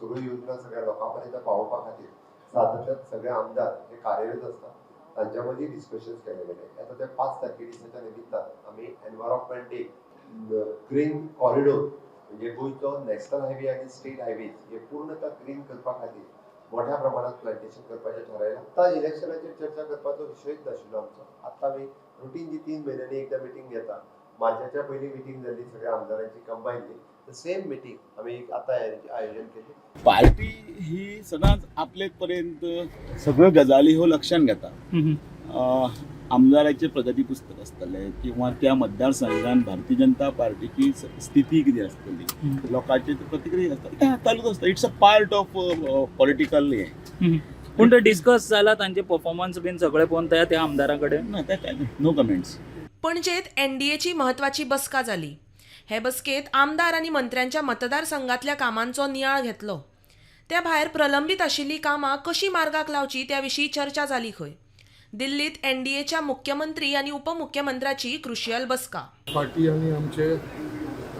सगळ्यो योजना सगळ्या लोकांपर्यंत पावोवपा खातीर सातत्यान सगळे आमदार जे कार्यरत असतात तांच्या मदीं डिस्कशन्स केले गेले. आता त्या 5 तारखे दिसाच्या निमित्तान आमी एनवायरमेंट डे ग्रीन कॉरिडोर म्हणजे गोंयचो नॅशनल हायवे आनी स्टेट हायवे हे पूर्णतः ग्रीन करपा खातीर मोठ्या प्रमाणात प्लांटेशन करपाचें थारायलां. आतां इलेक्शनाचेर चर्चा करपाचो विशयच नाशिल्लो आमचो. आतां आमी रुटीन जी 3 म्हयन्यांनी एकदा मिटींग घेता. मार्चाच्या पयलीं मिटींग जाल्ली सगळ्या आमदारांची कंबायनली. सेम मिटींग आमी आतां आयोजन केली. पार्टी ही सदांच आपले पर्यंत सगळ्यो गजाली ह्यो लक्षात घेता. आमदाराचे प्रगती पुस्तक आसतले किंवा त्या मतदारसंघात भारतीय जनता पार्टीची स्थिती कितें आसतली, लोकांची प्रतिक्रिया आसता तें चालूच आसता. It's a part of political हे. पूण ते डिस्कस जाला तांचे परफॉर्मन्स बीन सगळे पळोवन त्या आमदारा कडेन ना ते नो कमेंट्स. पणजेत एनडीएची महत्वाची बसका जाली. हे बसकेत आमदार आनी मंत्र्यांच्या मतदारसंघातल्या कामांचो नियाळ घेतलो. त्या भायर प्रलंबीत आशिल्लीं कामां कशी मार्गाक लावची त्या विशीं चर्चा जाली खंय. दिल्लीत एनडीएच्या मुख्यमंत्री आनी उपमुख्यमंत्र्याची क्रुशियल बसका. पार्टी आनी आमचे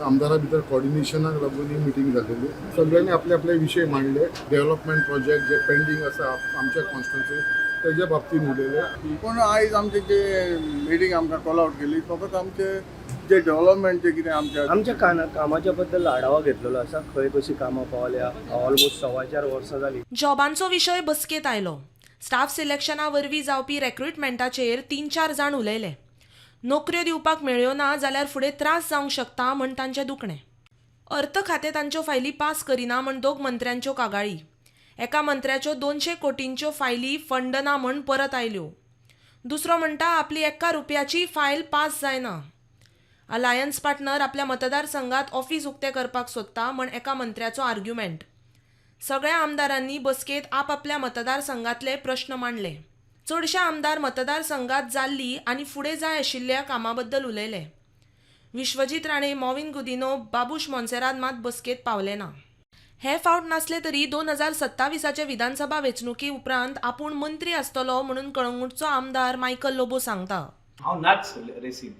आमदारां भितर कॉर्डिनेशनाक लागून ही मिटींग जालेली. सगळ्यांनी आपले आपले विशय मांडले. डेव्हलपमेंट प्रोजेक्ट जे पेंडींग आसा आमच्या कॉन्स्टिट्युन्सींत तेज्या बाबतींत उलयले. पूण आयज आमचे जे मिटींग आमकां कॉल आउट केली फकत आमचे जे डेव्हलपमेंटचे कितें आमच्या कामाच्या बद्दल आढावा घेतलेलो आसा. खंय कशी कामां पावल्या. ऑलमोस्ट 4.25 वर्सां जाली. जॉबांचो विशय बसकेत आयलो. स्टाफ सिलेक्शना वरवीं जावपी रिक्रुटमेंटाचेर 3-4 जाण उलयले. नोकऱ्यो दिवपाक मेळ्यो ना जाल्यार फुडें त्रास जावंक शकता म्हण तांचें दुखणें. अर्थ खातें तांच्यो फायली पास करिना म्हण 2 मंत्र्यांच्यो कागाळी. एका मंत्र्याच्यो 200 कोटींच्यो फायली फंड ना म्हण परत आयल्यो. दुसरो म्हणटा आपली 1 रुपयाची फायल पास जायना. अलायन्स पार्टनर आपल्या मतदारसंघात ऑफिस उक्तें करपाक सोदता म्हण एका मंत्र्याचो आर्ग्युमेंट. सगळ्या आमदारांनी बसकेत आपापल्या मतदारसंघातले प्रश्न मांडले. चडशे आमदार मतदारसंघात जाल्ली आनी फुडें जाय आशिल्ल्या कामाबद्दल उलयले. विश्वजीत राणे, मॉविन गुदिनो, बाबूश मोन्सेरात मात बसकेत पावले ना. हे फावट नासले तरी 2027चे विधानसभा वेंचणुकी उपरांत आपूण मंत्री आसतलो म्हणून कळंगूटचो आमदार मायकल लोबो सांगता. हांव नाच रेसीन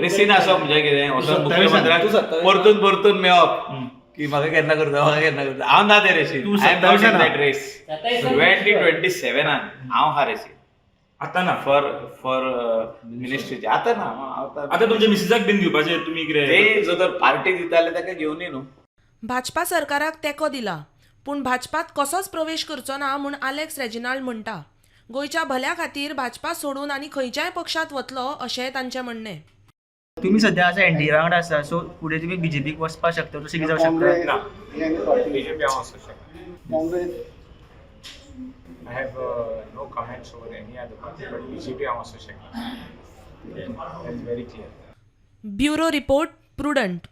रेसीन आसप म्हणजे कितें वचून मुख्यमंत्र्याक परतून मेळप की म्हाका केन्ना करता हांव ना ते रेसीन. I am not in that race. 2027 हांव हा रेसीन. आतां ना फॉर मिनिस्ट्रीचे आतां ना. आतां तुमच्या मिसेसाक बीन दिवपाचे तुमी कितें ते जो तर पार्टी दिताले ताका घेवन न्हू. भाजपा सरकाराक तेंको दिला पूण भाजपात कसोच प्रवेश करचो ना म्हूण आलेक्स रेजिनाल्ड म्हणटा. गोंयच्या भल्या खातीर भाजपा सोडून आनी खंयच्याय पक्षांत वतलो अशेंय तांचें म्हणणें. तुम्ही सध्या आसा एनडीए वांगडा आसा सो फुडें तुमी बीजेपीक वचपाक शकता तशें कितें जावं शकता. बीजेपी हांव वचूंक शकना. I have no comments over any other party, but BJP हांव वचूंक शकना. That's very clear. Bureau report, prudent.